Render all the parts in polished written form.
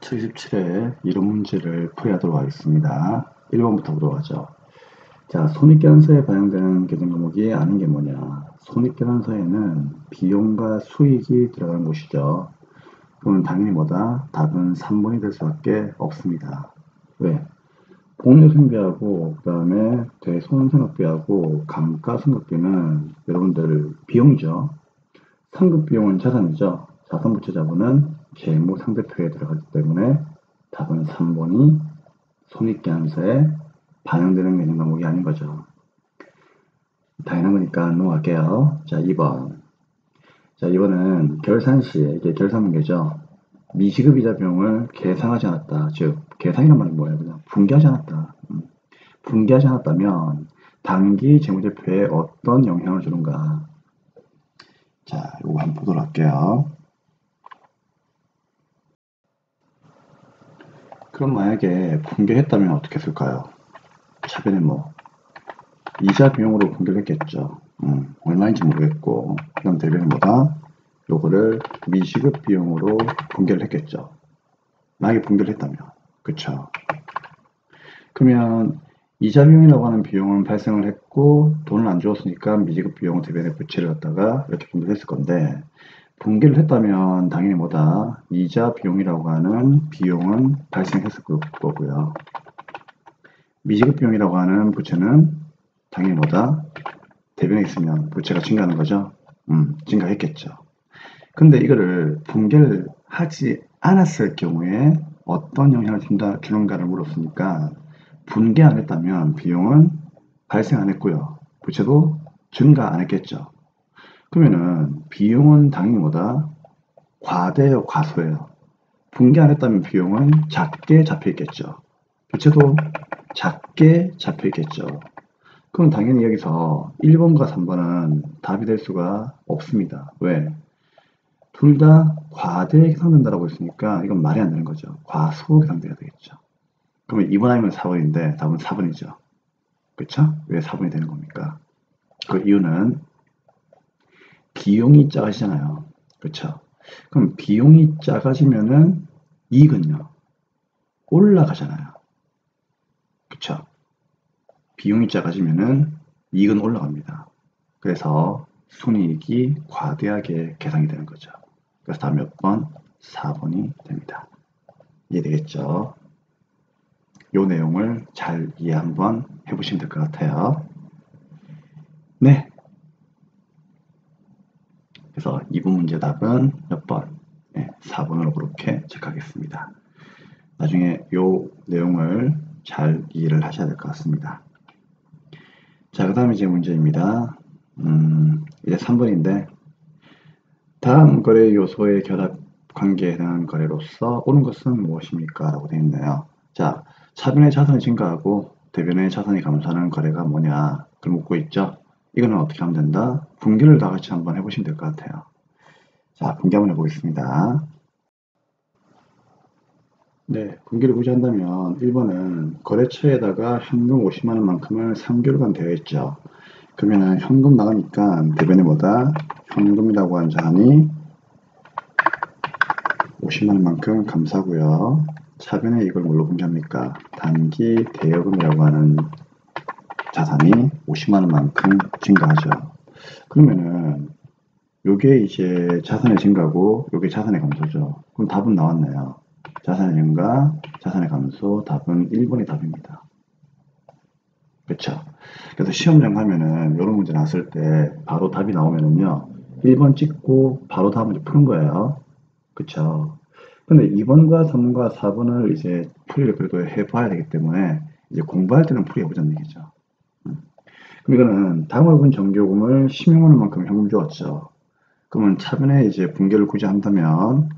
77회 이론 문제를 풀이하도록 하겠습니다. 1번부터 보도록 하죠. 자, 손익계산서에 반영되는 계정 과목이 아닌 게 뭐냐. 손익계산서에는 비용과 수익이 들어가는 곳이죠. 그러면 당연히 뭐다? 답은 3번이 될 수밖에 없습니다. 왜? 복리후생비하고 그 다음에 대손생각비하고 감가상각비는 여러분들 비용이죠. 상급비용은 자산이죠. 자산부채자본은 재무상대표에 들어가기 때문에 답은 3번이 손익계산서에 반영되는 개념 과목이 아닌 거죠. 당연한 거니까 넘어갈게요. 자, 2번. 자, 이번은 결산시, 이게 결산문제죠. 미지급 이자 비용을 계상하지 않았다. 즉, 계상이란 말은 뭐예요? 그냥 분기하지 않았다. 분기하지 않았다면 당기 재무제표에 어떤 영향을 주는가? 자, 이거 한번 보도록 할게요. 그럼 만약에 분기했다면 어떻게 했을까요? 차변에 뭐 이자 비용으로 분기를 했겠죠. 얼마인지 모르겠고, 그 다음 대변에 뭐다? 요거를 미지급 비용으로 분기를 했겠죠. 만약에 분기를 했다면. 그쵸. 그러면 이자 비용이라고 하는 비용은 발생을 했고 돈을 안 주었으니까 미지급 비용 대변에 부채를 갖다가 이렇게 분기를 했을 건데, 분기를 했다면 당연히 뭐다? 이자 비용이라고 하는 비용은 발생했을 거고요. 미지급 비용이라고 하는 부채는 당연히 뭐다? 대변에 있으면 부채가 증가하는 거죠. 증가했겠죠. 근데 이거를 분기를 하지 않았을 경우에 어떤 영향을 주는가를 물었으니까, 분기 안 했다면 비용은 발생 안 했고요. 부채도 증가 안 했겠죠. 그러면은 비용은 당연히 뭐다? 과대예요, 과소예요. 분기 안 했다면 비용은 작게 잡혀 있겠죠. 부채도 작게 잡혀 있겠죠. 그럼 당연히 여기서 1번과 3번은 답이 될 수가 없습니다. 왜? 둘 다 과대에 계산된다고 했으니까 이건 말이 안 되는 거죠. 과소 계산돼야 되겠죠. 그러면 2번 아니면 4번인데 답은 4번이죠. 그쵸? 왜 4번이 되는 겁니까? 그 이유는 비용이 작아지잖아요. 그쵸? 그럼 비용이 작아지면은 이익은요? 올라가잖아요. 그쵸? 비용이 작아지면은 이익은 올라갑니다. 그래서 순이익이 과대하게 계산이 되는 거죠. 그래서 답 몇 번? 4번이 됩니다. 이해되겠죠? 이 내용을 잘 이해 한번 해보시면 될 것 같아요. 네. 그래서 2번 문제 답은 몇 번? 네, 4번으로 그렇게 체크하겠습니다. 나중에 이 내용을 잘 이해를 하셔야 될 것 같습니다. 자, 그 다음 이제 문제입니다. 이제 3번인데, 다음 거래 요소의 결합 관계에 해당하는 거래로서 오는 것은 무엇입니까? 라고 되어 있네요. 자, 차변의 자산이 증가하고 대변의 자산이 감소하는 거래가 뭐냐? 그걸 묻고 있죠. 이거는 어떻게 하면 된다? 분기를 다 같이 한번 해보시면 될 것 같아요. 자, 분기 한번 해보겠습니다. 네, 분기를 구제한다면 1번은 거래처에다가 현금 50만원만큼을 3개월간 되어 있죠. 그러면은 현금 나가니까 대변에 뭐다? 현금이라고 한 자산이 50만원만큼 감사고요. 차변에 이걸 뭘로 분기합니까? 단기 대여금이라고 하는 자산이 50만원만큼 증가하죠. 그러면은 요게 이제 자산의 증가고 요게 자산의 감소죠. 그럼 답은 나왔네요. 자산의 증가, 자산의 감소, 답은 1번이 답입니다. 그쵸? 그래서 시험장 가면은 이런 문제 나왔을 때 바로 답이 나오면은요, 1번 찍고 바로 다음 문제 푸는 거예요. 그쵸? 근데 2번과 3번과 4번을 이제 풀이를 그래도 해봐야 되기 때문에 이제 공부할 때는 풀이해보자는 얘기죠. 그럼 이거는 당월분 정기요금을 16만원만큼 현금 주었죠. 그러면 차변에 이제 분기를 구제한다면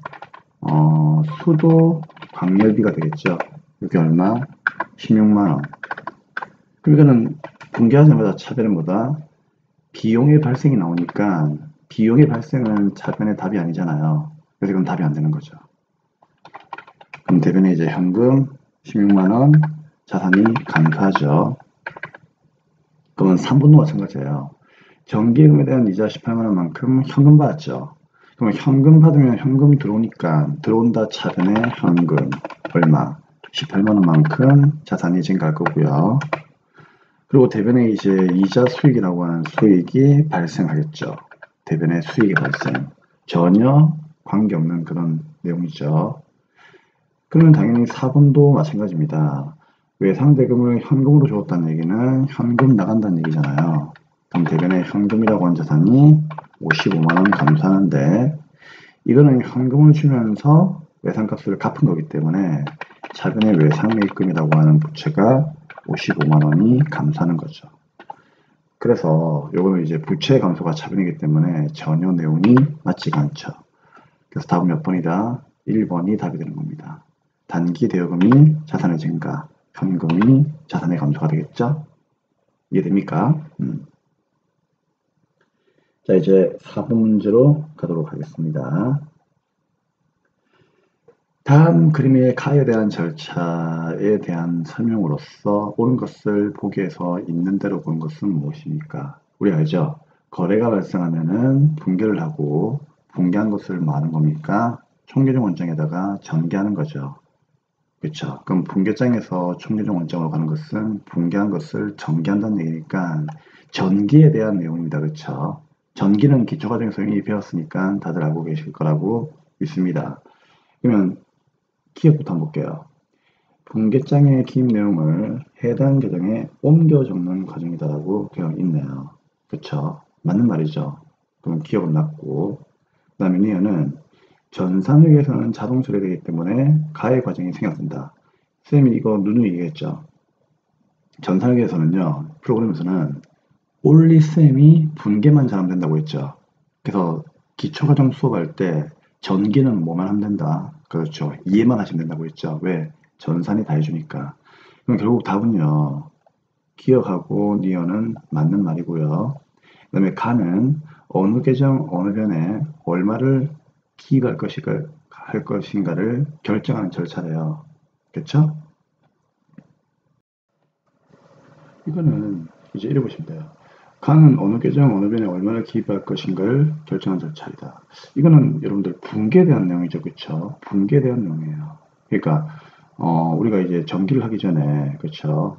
수도 광열비가 되겠죠. 이게 얼마? 16만원. 그럼 이거는 분기하자마자 차변은 뭐다? 비용의 발생이 나오니까 비용의 발생은 차변의 답이 아니잖아요. 그래서 이건 답이 안 되는 거죠. 그럼 대변에 이제 현금 16만원, 자산이 감소하죠. 그러면 3번도 마찬가지예요. 정기예금에 대한 이자 18만원만큼 현금 받았죠. 그러면 현금 받으면 현금 들어오니까 들어온다 차변에 현금 얼마 18만원만큼 자산이 증가할 거고요. 그리고 대변에 이제 이자 수익이라고 하는 수익이 발생하겠죠. 대변에 수익이 발생. 전혀 관계없는 그런 내용이죠. 그러면 당연히 4번도 마찬가지입니다. 외상대금을 현금으로 줬다는 얘기는 현금 나간다는 얘기잖아요. 그럼 대변에 현금이라고 하는 자산이 55만원 감소하는데 이거는 현금을 주면서 외상값을 갚은 거기 때문에 차변에 외상매입금이라고 하는 부채가 55만원이 감소하는 거죠. 그래서 요거는 이제 부채 감소가 차변이기 때문에 전혀 내용이 맞지가 않죠. 그래서 답은 몇 번이다? 1번이 답이 되는 겁니다. 단기 대여금이 자산의 증가, 현금이 자산의 감소가 되겠죠? 이해됩니까? 자, 이제 4번 문제로 가도록 하겠습니다. 다음 그림의 가에 대한 절차에 대한 설명으로서 옳은 것을 보기에서 있는 대로 보는 것은 무엇입니까? 우리 알죠? 거래가 발생하면은 붕괴를 하고 붕괴한 것을 뭐 하는 겁니까? 총계종 원장에다가 전개하는 거죠. 그렇죠. 그럼 붕괴장에서 총계종 원장으로 가는 것은 붕괴한 것을 전개한다는 얘기니까 전기에 대한 내용입니다. 그렇죠. 전기는 기초과정에서 이미 배웠으니까 다들 알고 계실 거라고 믿습니다. 그러면 기억부터 한번 볼게요. 붕괴장의 기입 내용을 해당 계정에 옮겨 적는 과정이다라고 되어 있네요. 그쵸? 맞는 말이죠. 그럼 기억은 났고, 그 다음에 니어는 전산회계에서는 자동 처리되기 때문에 가해 과정이 생략된다. 쌤이 이거 누누이 얘기했죠. 전산회계에서는요, 프로그램에서는 only 쌤이 붕괴만 잘하면 된다고 했죠. 그래서 기초과정 수업할 때 전기는 뭐만 하면 된다. 그렇죠. 이해만 하시면 된다고 했죠. 왜? 전산이 다 해주니까. 그럼 결국 답은요. 기억하고 니어는 맞는 말이고요. 그 다음에 가는 어느 계정 어느 변에 얼마를 기입할 것인가를 결정하는 절차래요. 그렇죠? 이거는 이제 이래 보시면 돼요. 강은 어느 계정 어느 변에 얼마나 기입할 것인가를 결정한 절차이다. 이거는 여러분들 붕괴에 대한 내용이죠. 그쵸? 붕괴에 대한 내용이에요. 그러니까 우리가 이제 전기를 하기 전에 그쵸?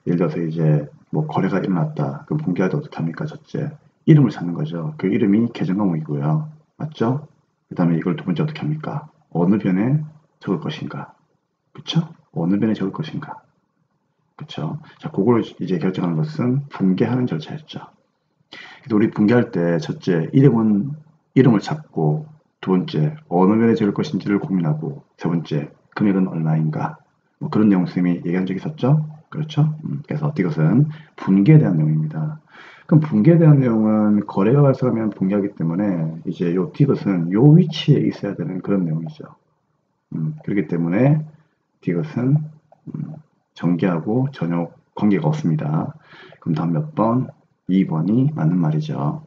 예를 들어서 이제 뭐 거래가 일어났다. 그럼 붕괴할 때 어떻게 합니까? 첫째 이름을 찾는 거죠. 그 이름이 계정 과목이고요. 맞죠? 그 다음에 이걸 두 번째 어떻게 합니까? 어느 변에 적을 것인가? 그쵸? 어느 변에 적을 것인가? 그쵸? 자, 그걸 이제 결정하는 것은 붕괴하는 절차였죠. 그래서 우리 붕괴할 때 첫째 이름을 찾고 두 번째 어느 면에 적을 것인지를 고민하고 세 번째 금액은 얼마인가 뭐 그런 내용 쌤이 얘기한 적이 있었죠. 그렇죠? 그래서 이것은 붕괴에 대한 내용입니다. 그럼 붕괴에 대한 내용은 거래가 발생하면 붕괴하기 때문에 이제 요 디귿은 요 위치에 있어야 되는 그런 내용이죠. 그렇기 때문에 디귿은 전개하고 전혀 관계가 없습니다. 그럼 다음 몇 번? 2번이 맞는 말이죠.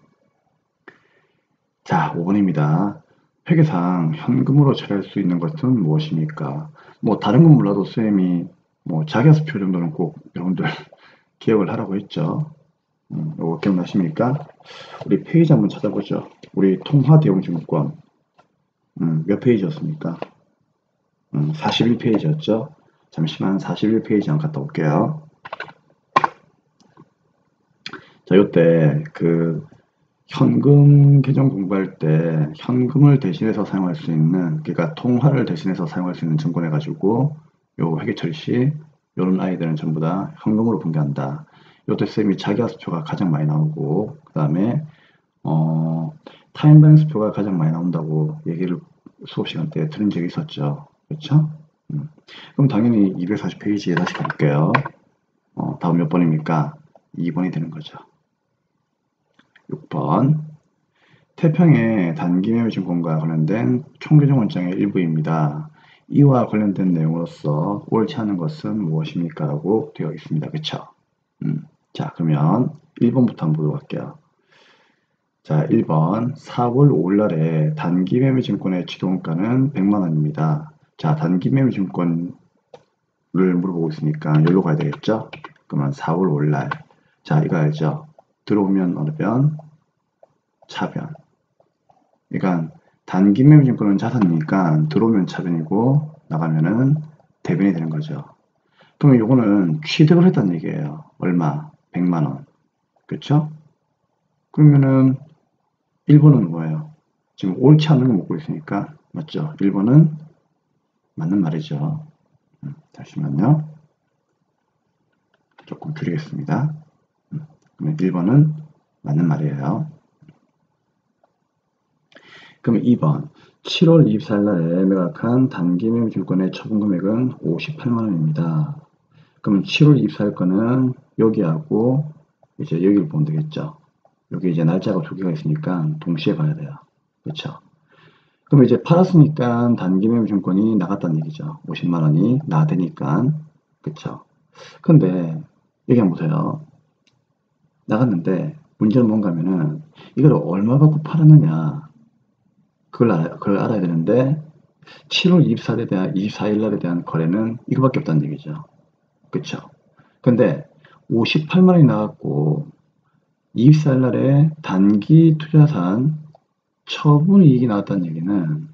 자, 5번입니다. 회계상 현금으로 처리할 수 있는 것은 무엇입니까? 뭐 다른 건 몰라도 쌤이 뭐 자기야수표 정도는 꼭 여러분들 기억을 하라고 했죠. 이거 기억나십니까? 우리 페이지 한번 찾아보죠. 우리 통화대용증권 몇 페이지였습니까? 41페이지였죠. 잠시만 41페이지 한번 갔다 올게요. 자, 요때 그 현금 계정 공부할 때 현금을 대신해서 사용할 수 있는 그러니까 통화를 대신해서 사용할 수 있는 증권 해가지고 요 회계처리 시 요런 아이들은 전부 다 현금으로 분배한다. 요때 쌤이 자기화수표가 가장 많이 나오고 그 다음에 타임밸런스표가 가장 많이 나온다고 얘기를 수업 시간 때 들은 적이 있었죠. 그렇죠? 그럼 당연히 240페이지에 다시 가볼게요. 다음 몇 번입니까? 2번이 되는 거죠. 6번 태평의 단기매매증권과 관련된 총계정 원장의 일부입니다. 이와 관련된 내용으로서 옳지 않은 것은 무엇입니까? 라고 되어 있습니다. 그쵸? 자, 그러면 1번부터 한번 보도록 할게요. 자, 1번 4월 5일 날에 단기매매증권의 취득원가는 100만원입니다. 자, 단기매매증권을 물어보고 있으니까 여기로 가야 되겠죠? 그러면 4월 5일 날. 자, 이거 알죠? 들어오면 어느 변? 차변. 그러니까 단기 매매증권은 자산이니까 들어오면 차변이고 나가면은 대변이 되는 거죠. 그러면 요거는 취득을 했다는 얘기예요. 얼마? 100만 원. 그렇죠? 그러면은 1번은 뭐예요? 지금 옳지 않은 거 먹고 있으니까 맞죠? 1번은 맞는 말이죠. 잠시만요. 조금 줄이겠습니다. 그러면 1번은 맞는 말이에요. 그러면 2번 7월 24일 날에 매각한 단기 매매증권의 처분 금액은 58만 원입니다. 그러면 7월 24일 거는 여기하고 이제 여기를 보면 되겠죠. 여기 이제 날짜가 두 개가 있으니까 동시에 봐야 돼요. 그렇죠? 그럼 이제 팔았으니까 단기 매매증권이 나갔다는 얘기죠. 50만 원이 나되니까. 그렇죠? 근데 여기 한번 보세요. 나갔는데 문제는 뭔가 하면은 이걸 얼마 받고 팔았느냐 그걸 알아야 되는데 7월 24일 날에 대한 거래는 이거밖에 없다는 얘기죠. 그쵸? 근데 58만 원이 나왔고 24일 날에 단기 투자산 처분 이익이 나왔다는 얘기는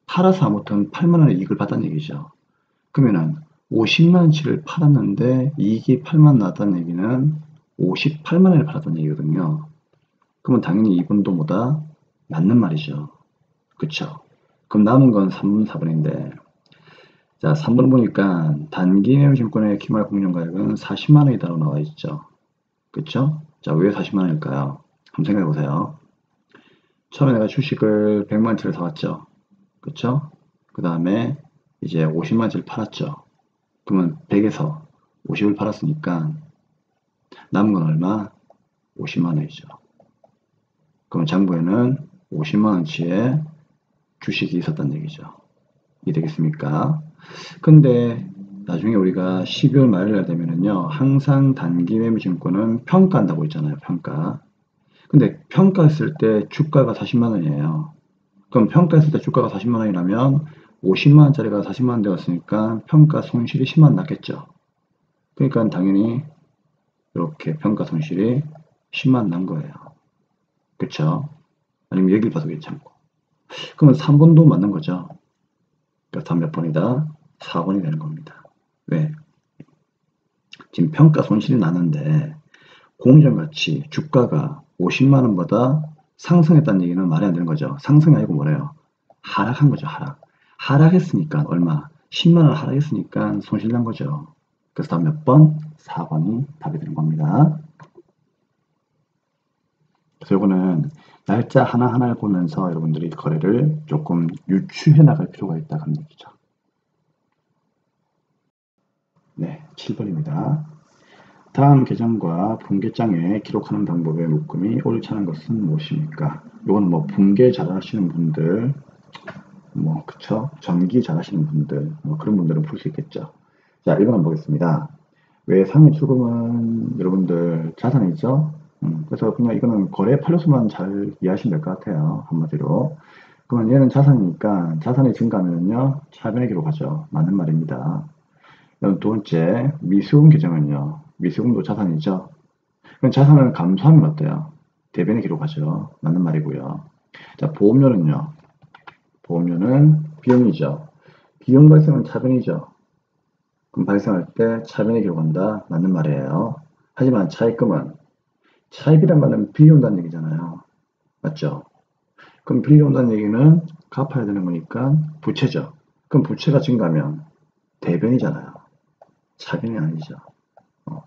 팔아서 아무튼 8만 원의 이익을 봤다는 얘기죠. 그러면은 50만 원치를 팔았는데 이익이 8만 나왔다는 얘기는 58만 원을 팔았다는 얘기거든요. 그러면 당연히 이분도 뭐다? 맞는 말이죠. 그쵸? 그럼 남은 건 3번, 4번인데 자 3번 보니까 단기 매매증권의 기말 공정가액은 40만 원이다라고 나와 있죠. 그쵸? 자 왜 40만 원일까요? 한번 생각해 보세요. 처음에 내가 주식을 100만 원치를 사왔죠. 그쵸? 그 다음에 이제 50만 원치를 팔았죠. 그러면 100에서 50을 팔았으니까 남은 건 얼마? 50만 원이죠. 그럼 장부에는 50만 원치의 주식이 있었단 얘기죠. 이해되겠습니까? 근데 나중에 우리가 12월 말일 되면은요, 항상 단기 매매증권은 평가한다고 있잖아요, 평가. 근데 평가했을 때 주가가 40만 원이에요. 그럼 평가했을 때 주가가 40만 원이라면 50만 원짜리가 40만 원 되었으니까 평가 손실이 10만 원 났겠죠. 그러니까 당연히 이렇게 평가 손실이 10만 원 난 거예요. 그쵸? 아니면 여기를 봐도 괜찮고. 그러면 3번도 맞는 거죠. 그러니까 다음 몇 번이다? 4번이 되는 겁니다. 왜? 지금 평가 손실이 나는데 공정가치 주가가 50만 원보다 상승했다는 얘기는 말이 안 되는 거죠. 상승이 아니고 뭐래요? 하락한 거죠. 하락했으니까 얼마? 10만 원 하락했으니까 손실 난 거죠. 그래서 다음 몇 번? 4번이 답이 되는 겁니다. 그래서 이거는 날짜 하나하나를 보면서 여러분들이 거래를 조금 유추해 나갈 필요가 있다 그런 얘기죠. 네, 7번입니다. 다음 계정과 분계장에 기록하는 방법의 묶음이 옳지 않은 것은 무엇입니까? 이건 뭐 분계 잘하시는 분들, 뭐 그쵸? 전기 잘하시는 분들, 뭐 그런 분들은 풀 수 있겠죠. 자, 1번 한번 보겠습니다. 왜 상위 출금은 여러분들 자산이죠? 그래서 그냥 이거는 거래 판례수만 잘 이해하시면 될 것 같아요. 한마디로. 그러면 얘는 자산이니까 자산이 증가하면요 차변에 기록하죠. 맞는 말입니다. 그럼 두 번째 미수금 계정은요. 미수금도 자산이죠. 그럼 자산을 감소하면 어때요? 대변에 기록하죠. 맞는 말이고요. 자 보험료는요. 보험료는 비용이죠. 비용 발생은 차변이죠. 그럼 발생할 때 차변에 기록한다. 맞는 말이에요. 하지만 차입금은 차입이란 말은 비리 온다는 얘기잖아요. 맞죠? 그럼 비리 온다는 얘기는 갚아야 되는 거니까 부채죠. 그럼 부채가 증가하면 대변이잖아요. 차변이 아니죠.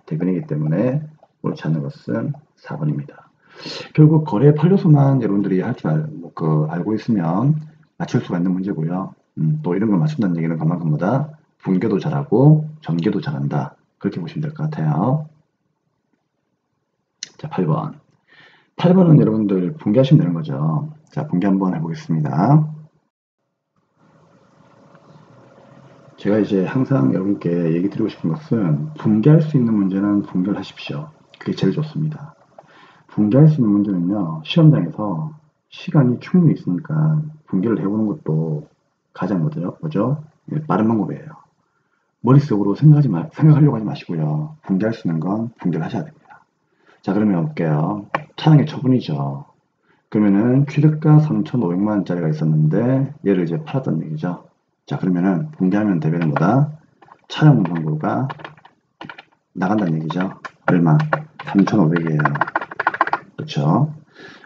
대변이기 때문에 옳지 않는 것은 4번입니다. 결국 거래 판례수만 여러분들이 할 줄 알고 있으면 맞출 수가 있는 문제고요. 또 이런 걸 맞춘다는 얘기는 그만큼보다 분계도 잘하고 전개도 잘한다. 그렇게 보시면 될 것 같아요. 자, 8번. 8번은 여러분들 분개하시면 되는 거죠. 자, 분개 한번 해보겠습니다. 제가 이제 항상 여러분께 얘기 드리고 싶은 것은 분개할 수 있는 문제는 분개를 하십시오. 그게 제일 좋습니다. 분개할 수 있는 문제는요, 시험장에서 시간이 충분히 있으니까 분개를 해보는 것도 가장 뭐죠? 빠른 방법이에요. 머릿속으로 생각하려고 하지 마시고요. 분개할 수 있는 건 분개를 하셔야 됩니다. 자, 그러면 볼게요. 차량의 처분이죠. 그러면은 취득가 3,500만 원짜리가 있었는데 얘를 이제 팔았다는 얘기죠. 자, 그러면은 분기하면 대변은 뭐다? 차량 운송료가 나간다는 얘기죠. 얼마? 3,500이에요. 그렇죠?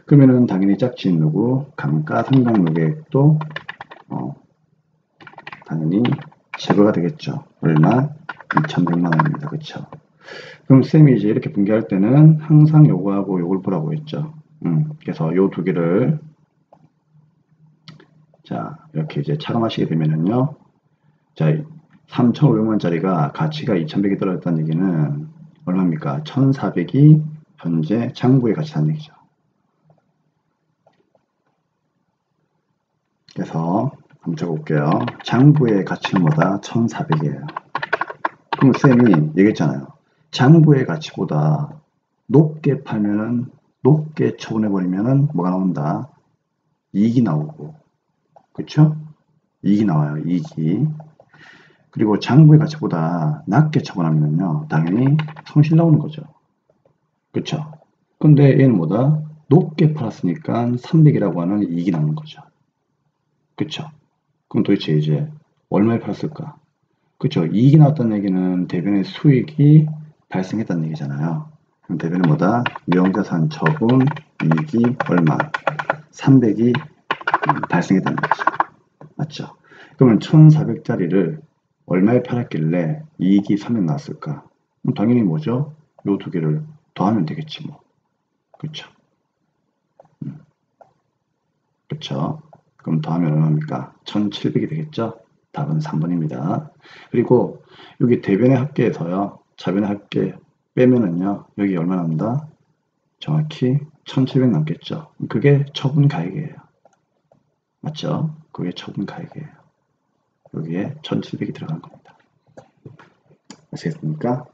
그러면은 당연히 짝지인 누구? 감가상각 누계액도 당연히 제거가 되겠죠. 얼마? 2,100만 원입니다. 그렇죠? 그럼 쌤이 이제 이렇게 분기할 때는 항상 요거하고 요걸 보라고 했죠. 그래서 요 두 개를 자 이렇게 이제 차감하시게 되면은요. 자 3,500만원짜리가 가치가 2,100이 떨어졌다는 얘기는 얼마입니까? 1,400이 현재 장부에 가치라는 얘기죠. 그래서 한번 적어볼게요. 장부의 가치는 뭐다? 1,400이에요. 그럼 쌤이 얘기했잖아요. 장부의 가치보다 높게 팔면은 높게 처분해버리면은 뭐가 나온다? 이익이 나오고, 그쵸? 이익이 나와요. 이익이. 그리고 장부의 가치보다 낮게 처분하면요 당연히 손실 나오는 거죠. 그쵸? 근데 얘는 뭐다? 높게 팔았으니까 300이라고 하는 이익이 나오는 거죠. 그쵸? 그럼 도대체 이제 얼마에 팔았을까? 그쵸? 이익이 나왔다는 얘기는 대변의 수익이 발생했다는 얘기잖아요. 그럼 대변은 뭐다? 유형자산 처분 이익이 얼마? 300이 발생했다는 거죠. 맞죠? 그러면 1,400짜리를 얼마에 팔았길래 이익이 300 나왔을까? 그럼 당연히 뭐죠? 요 두 개를 더하면 되겠지 뭐. 그쵸? 그쵸? 그럼 더하면 얼마입니까? 1,700이 되겠죠? 답은 3번입니다. 그리고 여기 대변의 합계에서요. 자변의 합계 빼면은요. 여기 얼마 남는다? 정확히 1,700 남겠죠? 그게 처분가액이에요. 맞죠? 그게 처분가액이에요. 여기에 1,700이 들어간 겁니다. 아시겠습니까?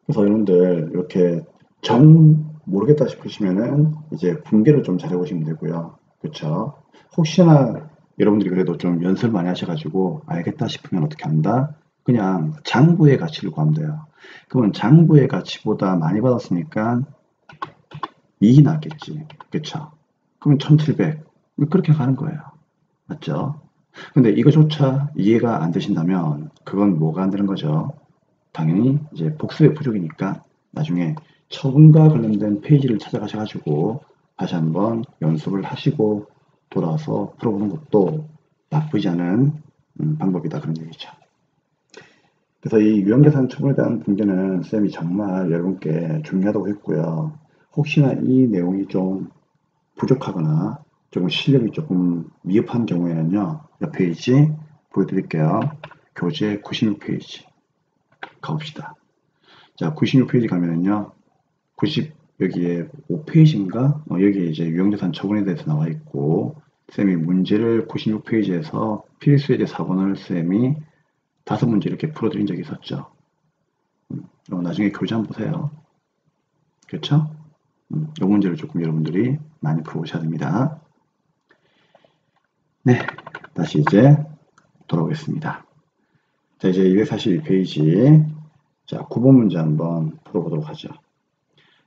그래서 여러분들 이렇게 정 모르겠다 싶으시면은 이제 분계를 좀 잘해보시면 되고요. 그쵸? 혹시나 여러분들이 그래도 좀 연습을 많이 하셔가지고 알겠다 싶으면 어떻게 한다? 그냥 장부의 가치를 구하면 돼요. 그러면 장부의 가치보다 많이 받았으니까 이익이 났겠지. 그쵸? 그러면 1700. 그렇게 가는 거예요. 맞죠? 근데 이거조차 이해가 안 되신다면 그건 뭐가 안 되는 거죠? 당연히 이제 복습의 부족이니까 나중에 처분과 관련된 페이지를 찾아가셔가지고 다시 한번 연습을 하시고 돌아와서 풀어보는 것도 나쁘지 않은 방법이다 그런 얘기죠. 그래서 이 유형계산 처분에 대한 분계는 쌤이 정말 여러분께 중요하다고 했고요. 혹시나 이 내용이 좀 부족하거나 조금 실력이 조금 미흡한 경우에는요. 옆 페이지 보여드릴게요. 교재 96페이지 가봅시다. 자, 96페이지 가면은요. 90 여기에 5페이지인가? 여기에 이제 유형자산 처분에 대해서 나와 있고 쌤이 문제를 96페이지에서 필수예제 4번을 쌤이 5문제 이렇게 풀어드린 적이 있었죠. 나중에 교재 한번 보세요. 그렇죠? 이 문제를 조금 여러분들이 많이 풀어보셔야 됩니다. 네, 다시 이제 돌아오겠습니다. 자, 이제 242페이지 자, 9번 문제 한번 풀어보도록 하죠.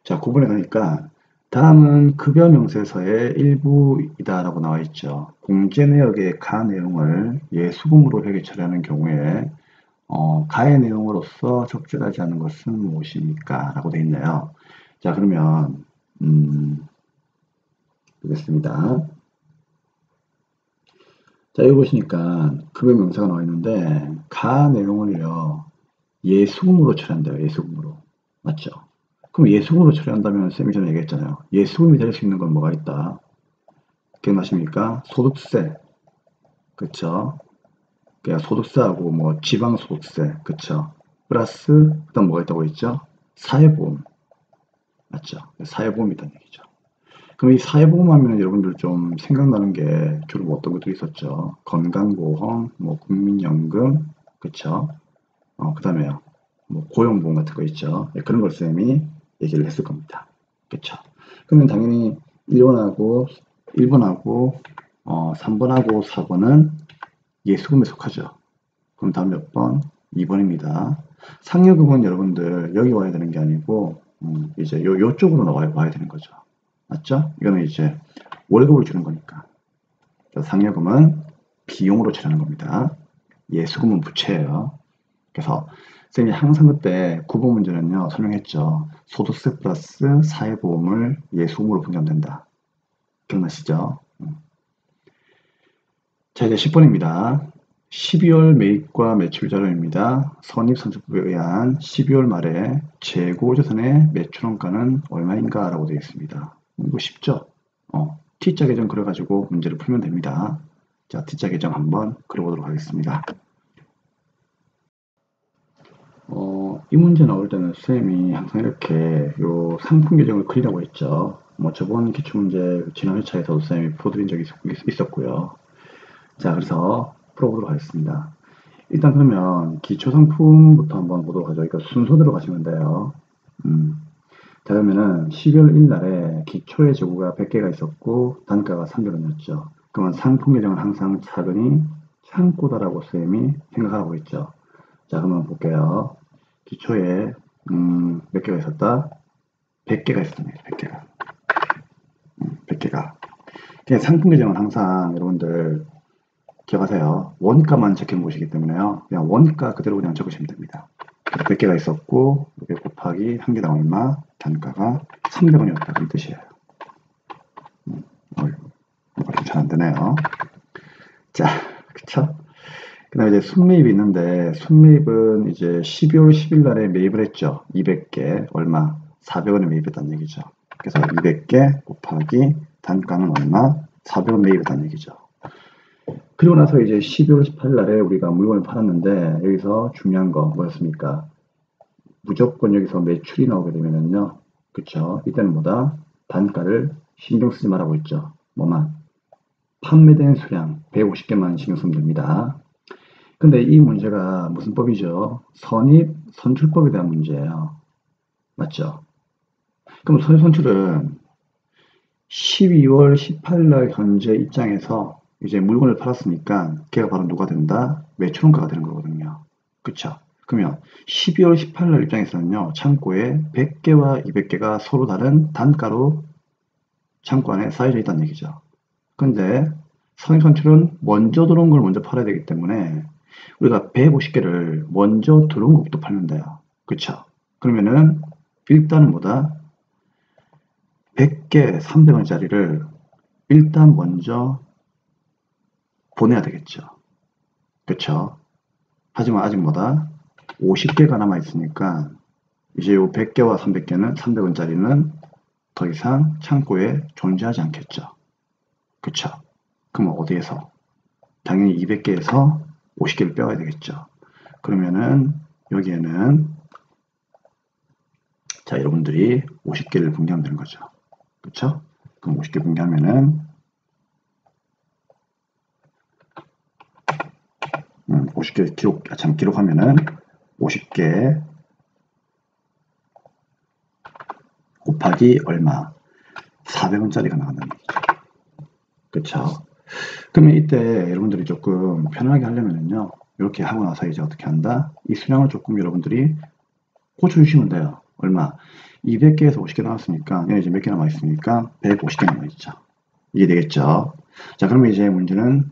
자, 9번에 가니까 다음은 급여 명세서의 일부이다 라고 나와 있죠. 공제 내역의 가 내용을 예수금으로 회계 처리하는 경우에 가의 내용으로서 적절하지 않은 것은 무엇입니까? 라고 되어 있네요. 자, 그러면 보겠습니다. 자, 여기 보시니까 급여 명세가 나와 있는데 가 내용을요. 예수금으로 처리한대요. 예수금으로. 맞죠? 그럼 예수금으로 처리한다면 쌤이 전에 얘기했잖아요. 예수금이 될 수 있는 건 뭐가 있다? 기억나십니까? 소득세. 그쵸? 그러니까 소득세하고 뭐 지방소득세. 그쵸? 플러스 그다음 뭐가 있다고 했죠? 사회보험. 맞죠? 사회보험이라는 얘기죠. 그럼 이 사회보험 하면 여러분들 좀 생각나는 게 주로 뭐 어떤 것들이 있었죠? 건강보험, 뭐 국민연금, 그쵸? 그 다음에요. 뭐 고용보험 같은 거 있죠. 네, 그런 걸 쌤이 얘기를 했을 겁니다. 그쵸? 그러면 당연히 1번하고 3번하고 4번은 예수금에 속하죠. 그럼 다음 몇 번? 2번입니다. 상여금은 여러분들 여기 와야 되는 게 아니고 이제 요쪽으로 나와야 되는 거죠. 맞죠? 이거는 이제 월급을 주는 거니까. 상여금은 비용으로 치르는 겁니다. 예수금은 부채예요. 그래서 선생님이 항상 그때 구분 문제는요 설명했죠. 소득세 플러스 사회보험을 예수금으로 분담된다. 기억나시죠? 자, 이제 10번입니다. 12월 매입과 매출 자료입니다. 선입선출법에 의한 12월 말에 재고자산의 매출원가는 얼마인가 라고 되어 있습니다. 이거 쉽죠? T자 계정 그려가지고 문제를 풀면 됩니다. 자, T자 계정 한번 그려보도록 하겠습니다. 이 문제 나올 때는 쌤이 항상 이렇게 요 상품 계정을 그리라고 했죠. 뭐 저번 기출문제 지난 회차에서도 쌤이 풀어드린 적이 있었고요. 자, 그래서 풀어보도록 하겠습니다. 일단 그러면 기초상품부터 한번 보도록 하죠. 이거 순서대로 가시면 돼요. 자, 그러면은 12월 1일 날에 기초의 재고가 100개가 있었고 단가가 300원이었죠. 그러면 상품 계정은 항상 차근히 창고다라고 쌤이 생각하라고 했죠. 자, 그러면 볼게요. 기초에 몇 개가 있었다? 100개가 있습니다. 100개가. 100개가. 상품 계정은 항상 여러분들 기억하세요. 원가만 적힌 것이기 때문에요. 그냥 원가 그대로 그냥 적으시면 됩니다. 100개가 있었고 이게 곱하기 한 개당 얼마? 단가가 300원이었다. 그런 뜻이에요. 이거 잘 안되네요. 자, 그쵸? 그 다음에 이제 순매입이 있는데 순매입은 이제 12월 10일 날에 매입을 했죠. 200개 얼마? 400원에 매입했다는 얘기죠. 그래서 200개 곱하기 단가는 얼마? 400원 매입했다는 얘기죠. 그리고 나서 이제 12월 18일 날에 우리가 물건을 팔았는데 여기서 중요한 거 뭐였습니까? 무조건 여기서 매출이 나오게 되면은요. 그쵸? 이때는 뭐다? 단가를 신경 쓰지 말라고 했죠. 뭐만? 판매된 수량 150개만 신경 쓰면 됩니다. 근데 이 문제가 무슨 법이죠? 선입 선출법에 대한 문제예요. 맞죠? 그럼 선입 선출은 12월 18일 날 현재 입장에서 이제 물건을 팔았으니까 걔가 바로 누가 된다? 매출원가가 되는 거거든요. 그쵸? 그러면 12월 18일 날 입장에서는요. 창고에 100개와 200개가 서로 다른 단가로 창고 안에 쌓여져 있다는 얘기죠. 근데 선입선출은 먼저 들어온 걸 먼저 팔아야 되기 때문에 우리가 150개를 먼저 들어온 것부터 팔면 돼요. 그쵸? 그러면은 일단은 뭐다? 100개 300원짜리를 일단 먼저 보내야 되겠죠. 그쵸? 하지만 아직 뭐다? 50개가 남아있으니까 이제 요 100개와 300개는 300원짜리는 더 이상 창고에 존재하지 않겠죠. 그쵸? 그럼 어디에서? 당연히 200개에서 50개를 빼와야 되겠죠. 그러면은 여기에는 자 여러분들이 50개를 분개하면 되는 거죠. 그쵸? 그럼 50개 분개하면은 50개 기록하면은 50개 곱하기 얼마? 400원짜리가 나간다는 얘기죠. 그쵸? 그러면 이때 여러분들이 조금 편하게 하려면요. 이렇게 하고 나서 이제 어떻게 한다? 이 수량을 조금 여러분들이 고쳐주시면 돼요. 얼마? 200개에서 50개 나왔으니까, 여기 이제 몇 개 남아있으니까 150개 남아있죠. 이게 되겠죠? 자, 그러면 이제 문제는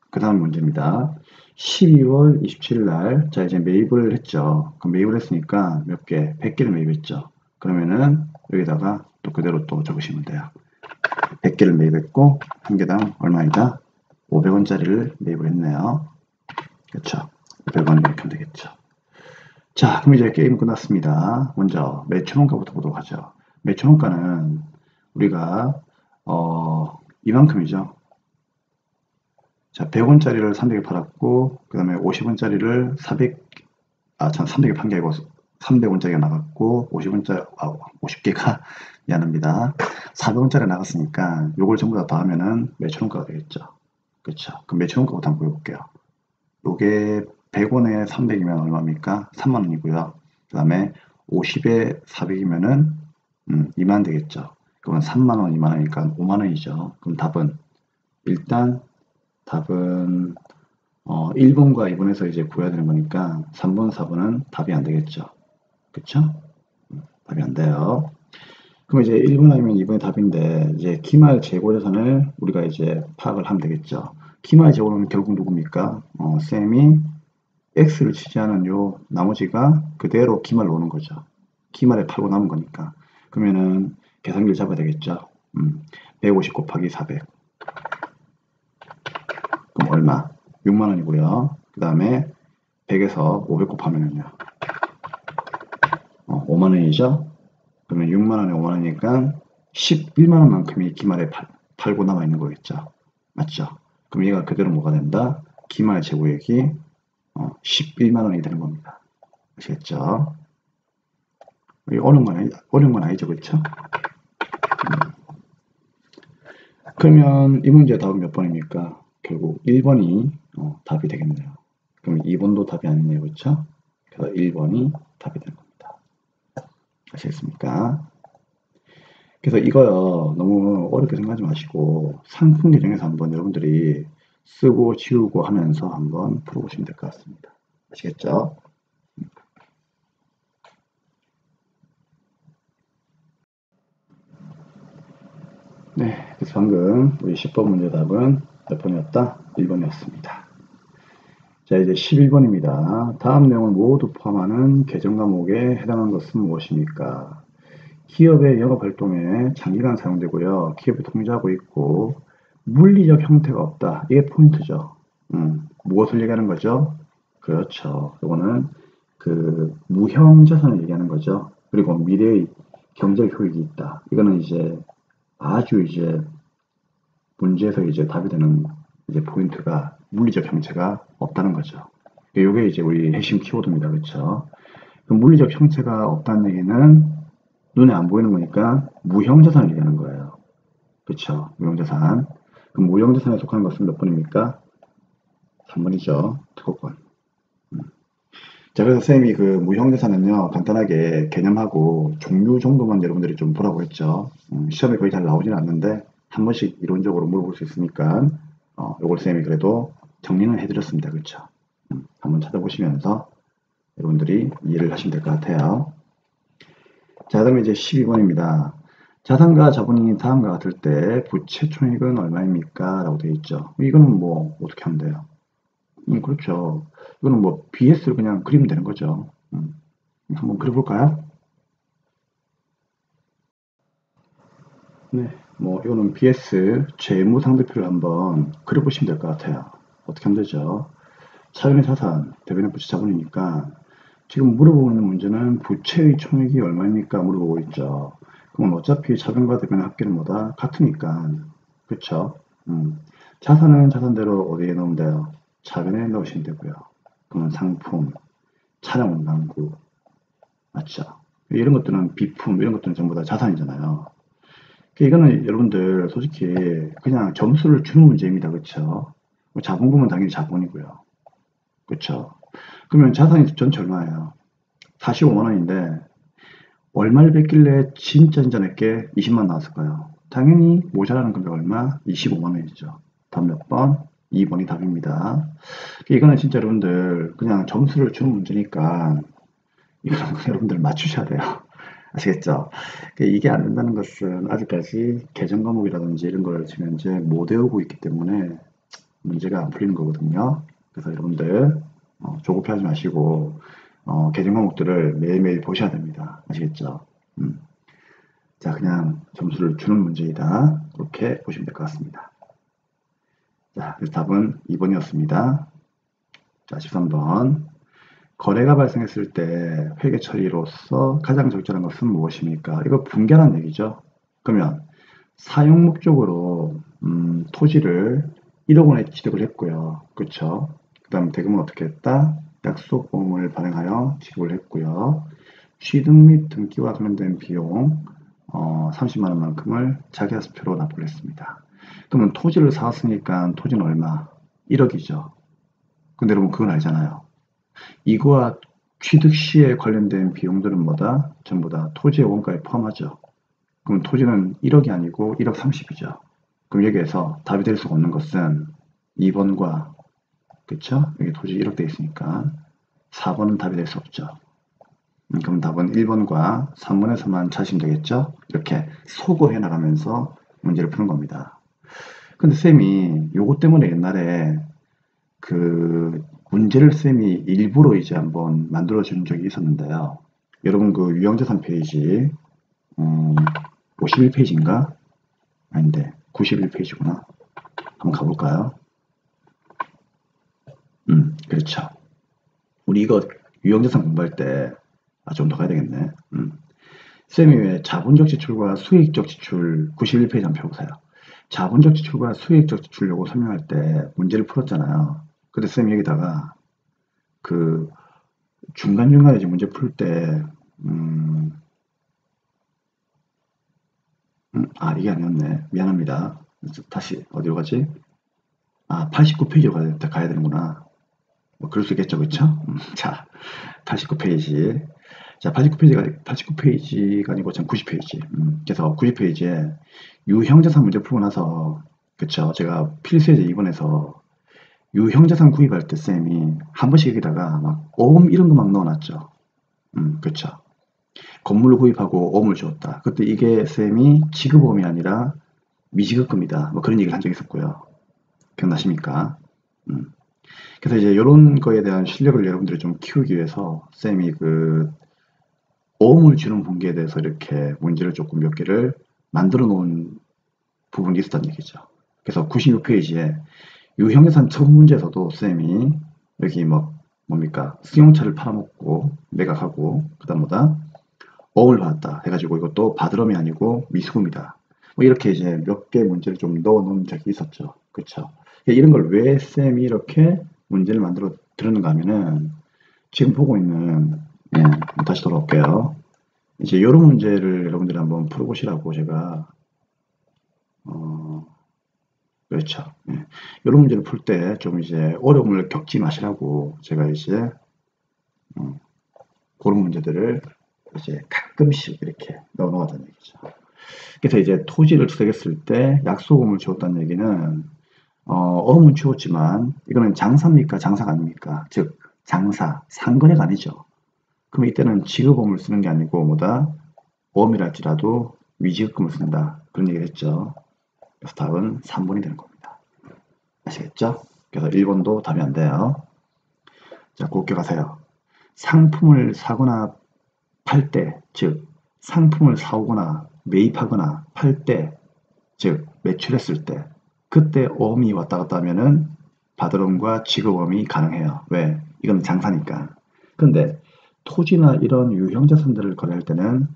그 다음 문제입니다. 12월 27일 날, 자, 이제 매입을 했죠. 그럼 매입을 했으니까 몇 개? 100개를 매입했죠. 그러면은 여기다가 또 그대로 또 적으시면 돼요. 100개를 매입했고, 한 개당 얼마이다? 500원짜리를 매입을 했네요. 그렇죠? 500원 이렇게 하면 되겠죠. 자, 그럼 이제 게임 끝났습니다. 먼저 매출원가부터 보도록 하죠. 매출원가는 우리가 이만큼이죠. 자, 100원짜리를 300에 팔았고 그 다음에 50원짜리를 300에 판 게 아니고 300원짜리가 나갔고 50개가 미안합니다. 400원짜리 나갔으니까 요걸 전부 다 더하면은 매출원가가 되겠죠. 그렇죠. 그럼 매출원가부터 한번 보여볼게요. 요게 100원에 300이면 얼마입니까? 3만원이고요. 그 다음에 50에 400이면은 2만원 되겠죠. 그러면 3만원, 2만원이니까 5만원이죠. 그럼 일단 답은 1번과 2번에서 이제 구해야 되는 거니까 3번, 4번은 답이 안 되겠죠. 그쵸? 답이 안 돼요. 그럼 이제 1번 아니면 2번이 답인데, 이제 기말 재고 자산을 우리가 이제 파악을 하면 되겠죠. 기말 재고는 결국 누굽니까? 쌤이 X를 취지하는 요 나머지가 그대로 기말 오는 거죠. 기말에 팔고 남은 거니까. 그러면은 계산기를 잡아야 되겠죠. 150 곱하기 400. 그럼 얼마? 6만 원이고요. 그 다음에 100에서 500 곱하면은요. 5만 원이죠. 그러면 6만 원에 5만 원이니까 11만 원만큼이 기말에 팔고 남아 있는 거겠죠. 맞죠? 그럼 얘가 그대로 뭐가 된다? 기말 재고액이 11만 원이 되는 겁니다. 아시겠죠? 어려운 건 아니죠, 그렇죠? 그러면 이 문제 답은 몇 번입니까? 결국 1번이 답이 되겠네요. 그럼 2번도 답이 아니네요, 그렇죠? 그래서 1번이 답이 되는 겁니다. 아시겠습니까? 그래서 이거요, 너무 어렵게 생각하지 마시고 상품 계정에서 한번 여러분들이 쓰고 지우고 하면서 한번 풀어보시면 될 것 같습니다. 아시겠죠? 네, 그래서 방금 우리 10번 문제 답은 몇 번이었다? 1번이었습니다. 자, 이제 11번입니다. 다음 내용을 모두 포함하는 계정 과목에 해당하는 것은 무엇입니까? 기업의 영업활동에 장기간 사용되고요. 기업이 통제하고 있고 물리적 형태가 없다. 이게 포인트죠. 무엇을 얘기하는 거죠? 그렇죠. 이거는 그 무형자산을 얘기하는 거죠. 그리고 미래의 경제적 효익이 있다. 이거는 이제 아주 이제 문제에서 이제 답이 되는 이제 포인트가 물리적 형체가 없다는 거죠. 이게 이제 우리 핵심 키워드입니다. 그렇죠? 그럼 물리적 형체가 없다는 얘기는 눈에 안 보이는 거니까 무형자산을 얘기하는 거예요. 그렇죠? 무형자산. 그럼 무형자산에 속하는 것은 몇 번입니까? 3번이죠. 특허권. 자, 그래서 쌤이 그 무형자산은요, 간단하게 개념하고 종류 정도만 여러분들이 좀 보라고 했죠. 시험에 거의 잘 나오진 않는데, 한 번씩 이론적으로 물어볼 수 있으니까, 요걸 쌤이 그래도 정리는 해드렸습니다. 그렇죠? 한번 찾아보시면서 여러분들이 이해를 하시면 될 것 같아요. 자, 그다음에 이제 12번입니다. 자산과 자본이 다음과 같을 때 부채 총액은 얼마입니까? 라고 되어 있죠. 이거는 뭐 어떻게 하면 돼요? 그렇죠. 이거는 뭐 BS를 그냥 그리면 되는 거죠. 한번 그려볼까요? 네, 뭐 이거는 BS 재무상대표를 한번 그려보시면 될 것 같아요. 어떻게 하면 되죠? 차변의 자산, 대변의 부채 자본이니까 지금 물어보고 있는 문제는 부채의 총액이 얼마입니까? 물어보고 있죠. 그럼 어차피 차변과 대변의 합계는 뭐다? 같으니까. 그쵸? 자산은 자산대로 어디에 넣으면 돼요? 차변에 넣으시면 되고요. 그러면 상품, 차량 운반구, 맞죠? 이런 것들은 비품, 이런 것들은 전부 다 자산이잖아요. 이거는 여러분들 솔직히 그냥 점수를 주는 문제입니다. 그쵸? 자본금은 당연히 자본이고요. 그쵸? 그러면 자산이 전체 얼마예요? 45만 원인데 얼마를 뺐길래 진짜 내게 20만 나왔을까요? 당연히 모자라는 금액 얼마? 25만 원이죠. 답 몇 번? 2번이 답입니다. 이거는 진짜 여러분들 그냥 점수를 주는 문제니까 이거는 여러분들 맞추셔야 돼요. 아시겠죠? 이게 안 된다는 것은 아직까지 개정 과목이라든지 이런 걸 지금 현재 못 외우고 있기 때문에 문제가 안 풀리는 거거든요. 그래서 여러분들 조급해하지 마시고 개정 과목들을 매일매일 보셔야 됩니다. 아시겠죠? 자, 그냥 점수를 주는 문제이다. 그렇게 보시면 될 것 같습니다. 자, 그래서 답은 2번이었습니다. 자, 13번. 거래가 발생했을 때 회계 처리로서 가장 적절한 것은 무엇입니까? 이거 분결한 얘기죠. 그러면 사용 목적으로 토지를 1억 원에 취득을 했고요. 그렇죠? 그 다음 대금은 어떻게 했다? 약속보험을 발행하여 지급을 했고요. 취득 및 등기와 관련된 비용 30만 원만큼을 자기하수표로 납부를 했습니다. 그러면 토지를 사왔으니까 토지는 얼마? 1억이죠. 근데 여러분 그건 알잖아요. 이거와 취득 시에 관련된 비용들은 뭐다? 전부 다 토지의 원가에 포함하죠. 그럼 토지는 1억이 아니고 1억 30이죠. 그럼 여기에서 답이 될 수가 없는 것은 2번과 그쵸? 여기 토지 1억 돼 있으니까 4번은 답이 될 수 없죠. 그럼 답은 1번과 3번에서만 찾으시면 되겠죠? 이렇게 소거해 나가면서 문제를 푸는 겁니다. 근데 쌤이 요거 때문에 옛날에 그 문제를 쌤이 일부러 이제 한번 만들어 준 적이 있었는데요. 여러분 그 유형자산 페이지 51페이지인가? 아닌데 91페이지구나. 한번 가볼까요? 그렇죠. 우리 이거 유형자산 공부할 때 좀 더 가야 되겠네. 쌤이 왜 자본적 지출과 수익적 지출 91페이지 한번 펴보세요. 자본적 지출과 수익적 지출 요거 설명할 때 문제를 풀었잖아요. 근데 쌤이 여기다가 그 중간중간에 이제 문제 풀 때, 이게 아니었네. 미안합니다. 다시, 어디로 가지? 89페이지로 가야 되는구나. 뭐, 그럴 수 있겠죠, 그쵸? 자, 89페이지. 자, 89페이지가 아니고, 전 90페이지. 그래서 90페이지에 유형자산 문제 풀고 나서, 그쵸? 제가 필수예제 2번에서 유형자산 구입할 때 쌤이 한 번씩 여기다가 막 오음 이런 거 막 넣어놨죠. 그쵸? 건물을 구입하고 오음을 주었다. 그때 이게 쌤이 지급오음이 아니라 미지급금이다. 뭐 그런 얘기를 한 적이 있었고요. 기억나십니까? 음. 그래서 이제 이런 거에 대한 실력을 여러분들이 좀 키우기 위해서 쌤이 그 오음을 주는 분기에 대해서 이렇게 문제를 조금 몇 개를 만들어 놓은 부분이 있었다는 얘기죠. 그래서 96페이지에 유형자산 첫 문제에서도 쌤이 여기 뭐 뭡니까 승용차를 팔아먹고 매각하고 그다음 뭐다 어음을 받았다 해가지고 이것도 바드럼이 아니고 미수금이다. 뭐 이렇게 이제 몇 개 문제를 좀 넣어 놓은 적이 있었죠. 그렇죠. 이런 걸 왜 쌤이 이렇게 문제를 만들어 드렸는가 하면은 지금 보고 있는 다시 돌아올게요. 이제 이런 문제를 여러분들이 한번 풀어보시라고 제가 그렇죠. 이런 문제를 풀 때 좀 이제 어려움을 겪지 마시라고 제가 이제 그런 문제들을 이제 가끔씩 이렇게 넣어 놓았다는 얘기죠. 그래서 이제 토지를 투자했을 때 약소금을 주었다는 얘기는 어음은 주었지만 이거는 장사입니까? 장사가 아닙니까? 즉 장사, 상거래가 아니죠. 그럼 이때는 지급어음을 쓰는 게 아니고 뭐다? 어음이랄지라도 위지급금을 쓴다. 그런 얘기를 했죠. 그래서 답은 3번이 되는 겁니다. 아시겠죠? 그래서 1번도 답이 안 돼요. 자, 곱게 가세요. 상품을 사거나 팔 때, 즉 상품을 사오거나 매입하거나 팔 때, 즉 매출했을 때, 그때 어음이 왔다 갔다 하면은 바드럼과 지급어음이 가능해요. 왜? 이건 장사니까. 근데 토지나 이런 유형자산들을 거래할 때는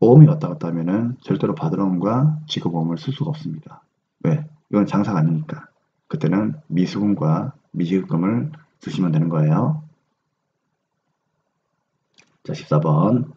어음이 왔다 갔다 하면은 절대로 바드럼과 지급어음을 쓸 수가 없습니다. 왜? 이건 장사가 아니니까. 그때는 미수금과 미지급금을 쓰시면 되는 거예요. 자, 14번.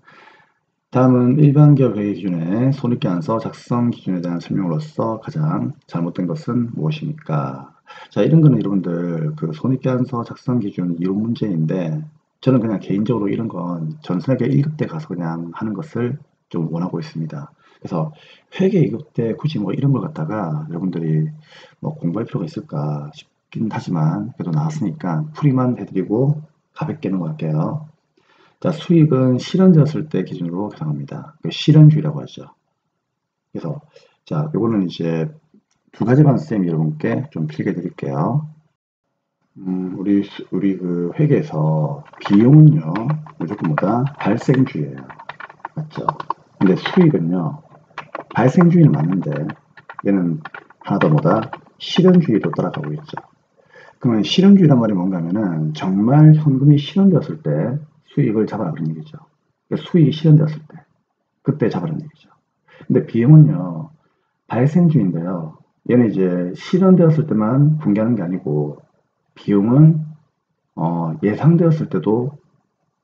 다음은 일반 기업 회계 기준의 손익계산서 작성 기준에 대한 설명으로서 가장 잘못된 것은 무엇입니까? 자, 이런 거는 여러분들 그 손익계산서 작성 기준 이론 문제인데 저는 그냥 개인적으로 이런 건 전산회계 1급 때 가서 그냥 하는 것을 좀 원하고 있습니다. 그래서 회계 2급 때 굳이 뭐 이런 걸 갖다가 여러분들이 뭐 공부할 필요가 있을까 싶긴 하지만 그래도 나왔으니까 풀이만 해드리고 가볍게 넘어갈게요. 자, 수익은 실현되었을 때 기준으로 계산합니다. 그 실현주의라고 하죠. 그래서 자, 요거는 이제 두 가지만 쌤 여러분께 좀 필게 드릴게요. 우리 그 회계에서 비용은요 무조건 뭐다 발생주의예요. 맞죠? 근데 수익은요 발생주의는 맞는데 얘는 하나 더 뭐다 실현주의로 따라가고 있죠. 그러면 실현주의란 말이 뭔가 하면은 정말 현금이 실현되었을 때 수익을 잡아라 그런 얘기죠. 그러니까 수익이 실현되었을 때 그때 잡아라는 얘기죠. 근데 비용은요 발생주의인데요. 얘는 이제 실현되었을 때만 붕괴하는 게 아니고 비용은 예상되었을 때도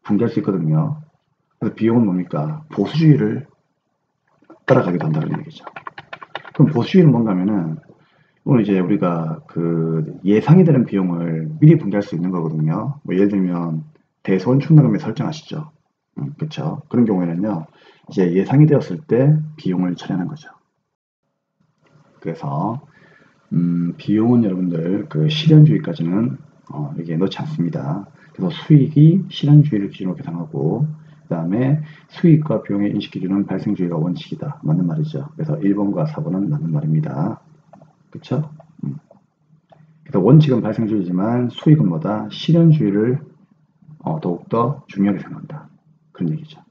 붕괴할 수 있거든요. 그래서 비용은 뭡니까? 보수주의를 따라가기도 한다는 얘기죠. 그럼 보수주의는 뭔가 하면은 오늘 이제 우리가 그 예상이 되는 비용을 미리 붕괴할 수 있는 거거든요. 뭐 예를 들면 대손 충당금액 설정하시죠. 그렇죠. 그런 경우에는요. 이제 예상이 되었을 때 비용을 처리하는 거죠. 그래서 비용은 여러분들 그 실현주의까지는 여기에 넣지 않습니다. 그래서 수익이 실현주의를 기준으로 계산하고 그 다음에 수익과 비용의 인식 기준은 발생주의가 원칙이다. 맞는 말이죠. 그래서 1번과 4번은 맞는 말입니다. 그쵸? 그래서 원칙은 발생주의지만 수익은 뭐다? 실현주의를 더욱더 중요하게 생각한다. 그런 얘기죠.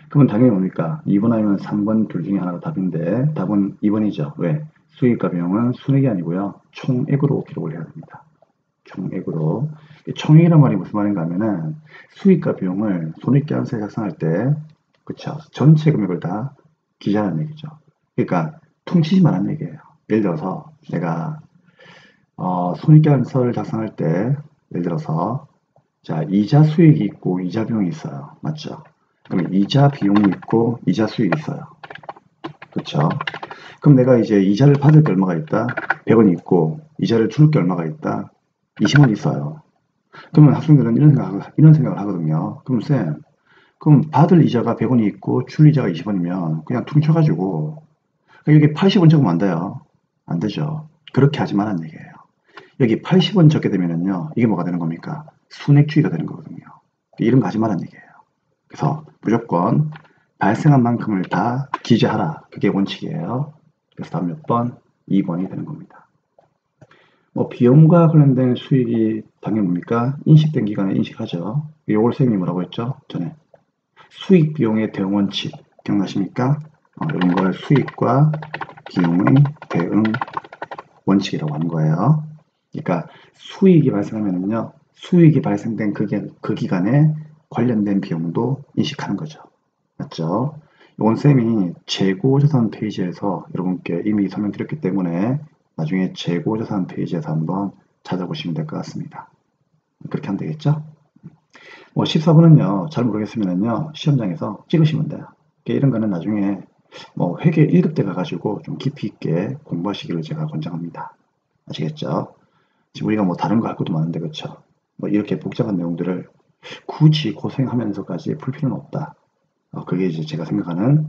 그러면 당연히 뭡니까? 2번 아니면 3번 둘 중에 하나가 답인데 답은 2번이죠. 왜? 수익과 비용은 순액이 아니고요. 총액으로 기록을 해야 됩니다. 총액으로. 총액이란 말이 무슨 말인가 하면은 수익과 비용을 손익계산서에 작성할 때 그쵸? 전체 금액을 다 기재하는 얘기죠. 그러니까 퉁치지 말라는 얘기예요. 예를 들어서 내가 손익계산서를 작성할 때 예를 들어서 자 이자 수익이 있고 이자 비용이 있어요. 맞죠? 그럼 이자 비용이 있고 이자 수익이 있어요. 그렇죠? 그럼 내가 이제 이자를 받을 게 얼마가 있다? 100원이 있고 이자를 줄 게 얼마가 있다? 20원이 있어요. 그러면 학생들은 이런 생각을 하거든요. 그럼 쌤, 그럼 받을 이자가 100원이 있고 줄 이자가 20원이면 그냥 퉁쳐가지고 여기 80원 적으면 안 돼요. 안 되죠. 그렇게 하지 말라는 얘기예요. 여기 80원 적게 되면은요. 이게 뭐가 되는 겁니까? 순액주의가 되는 거거든요. 이런 거 하지 말라는 얘기예요. 그래서 무조건 발생한 만큼을 다 기재하라. 그게 원칙이에요. 그래서 다음 몇 번? 2번이 되는 겁니다. 뭐 비용과 관련된 수익이 당연히 뭡니까? 인식된 기간에 인식하죠. 이걸 선생님이 뭐라고 했죠? 전에 수익 비용의 대응 원칙 기억나십니까? 이런 걸 수익과 비용의 대응 원칙이라고 하는 거예요. 그러니까 수익이 발생하면요, 수익이 발생된 그 기간에 관련된 비용도 인식하는 거죠. 맞죠? 이건 쌤이 재고자산 페이지에서 여러분께 이미 설명드렸기 때문에 나중에 재고자산 페이지에서 한번 찾아보시면 될 것 같습니다. 그렇게 하면 되겠죠? 뭐 14번은요, 잘 모르겠으면요, 시험장에서 찍으시면 돼요. 이런 거는 나중에 뭐 회계 1급 때 가가지고 좀 깊이 있게 공부하시기를 제가 권장합니다. 아시겠죠? 지금 우리가 뭐 다른 거 할 것도 많은데, 그쵸? 뭐 이렇게 복잡한 내용들을 굳이 고생하면서까지 풀 필요는 없다. 그게 이제 제가 생각하는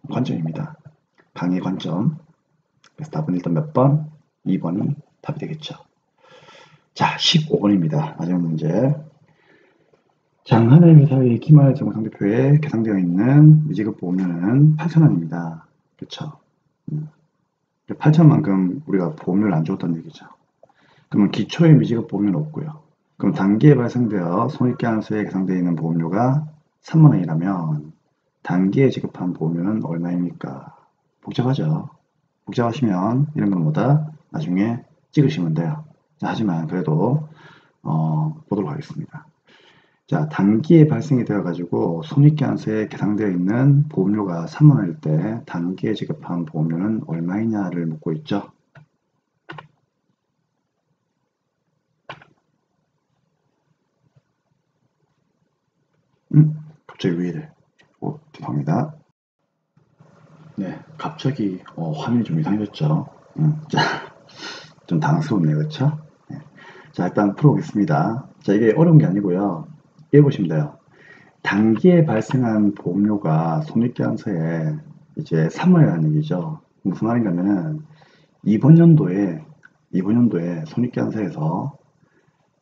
관점입니다. 강의 관점. 그래서 답은 일단 몇 번? 2번이 답이 되겠죠. 자, 15번입니다. 마지막 문제. 장한해 회사의 기말 재무상대표에 계상되어 있는 미지급 보험료는 8,000원입니다. 그쵸? 8,000원만큼 우리가 보험료를 안 줬던 얘기죠. 그러면 기초의 미지급 보험료는 없고요. 그럼 단기에 발생되어 손익계산서에 계상되어 있는 보험료가 3만원이라면 단기에 지급한 보험료는 얼마입니까? 복잡하죠. 복잡하시면 이런 건 뭐다? 나중에 찍으시면 돼요. 자, 하지만 그래도 보도록 하겠습니다. 자, 단기에 발생이 되어가지고 손익계산서에 계상되어 있는 보험료가 3만원일 때 단기에 지급한 보험료는 얼마이냐를 묻고 있죠. 갑자기 왜 이래? 죄송합니다. 네, 갑자기 화면이 좀 이상해졌죠. 자, 좀 당황스럽네요, 그렇죠? 네. 자, 일단 풀어보겠습니다. 자, 이게 어려운 게 아니고요. 읽어보시면 돼요. 단기에 발생한 보험료가 손익계산서에 이제 3만이라는 얘기죠. 무슨 말인가 하면은 이번 연도에 손익계산서에서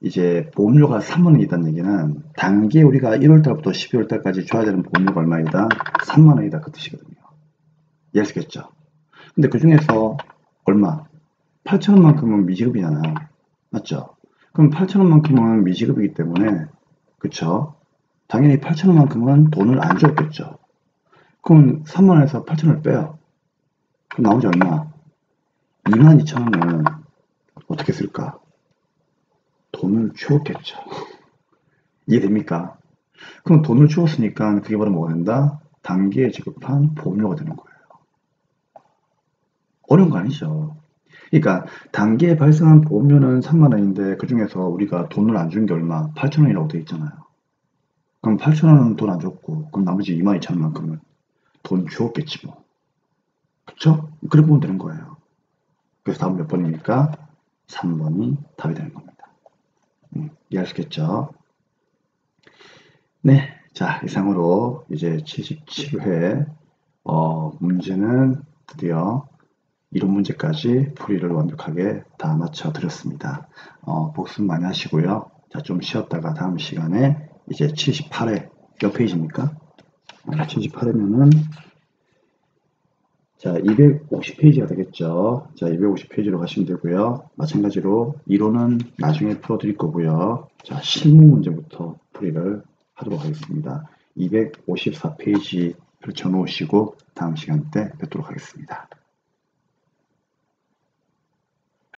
이제 보험료가 3만원이 있다는 얘기는 단기에 우리가 1월달부터 12월달까지 줘야 되는 보험료가 얼마이다? 3만원이다. 그 뜻이거든요. 이해하시겠죠? 근데 그 중에서 얼마? 8천원만큼은 미지급이잖아. 맞죠? 그럼 8천원만큼은 미지급이기 때문에 그쵸? 당연히 8천원만큼은 돈을 안 줬겠죠. 그럼 3만원에서 8천원을 빼요. 그럼 나머지 얼마? 22,000원은 어떻게 쓸까? 돈을 주었겠죠. 이해됩니까? 그럼 돈을 주었으니까 그게 바로 뭐가 된다? 단기에 지급한 보험료가 되는 거예요. 어려운 거 아니죠. 그러니까 단기에 발생한 보험료는 3만원인데 그 중에서 우리가 돈을 안 준 게 얼마? 8천원이라고 되어 있잖아요. 그럼 8천원은 돈 안 줬고 그럼 나머지 22,000원만큼은 돈 주었겠지 뭐. 그쵸? 그래 보면 되는 거예요. 그래서 다음 몇 번입니까? 3번이 답이 되는 겁니다. 이해하시겠죠? 네. 자, 이상으로 이제 77회 문제는 드디어 이론 문제까지 풀이를 완벽하게 다 마쳐 드렸습니다. 복습 많이 하시고요. 자, 좀 쉬었다가 다음 시간에 이제 78회 몇 페이지입니까? 78이면은 자, 250페이지가 되겠죠. 자, 250페이지로 가시면 되고요. 마찬가지로 이론은 나중에 풀어드릴 거고요. 자, 실무 문제부터 풀이를 하도록 하겠습니다. 254페이지를 적어놓으시고 다음 시간 때 뵙도록 하겠습니다.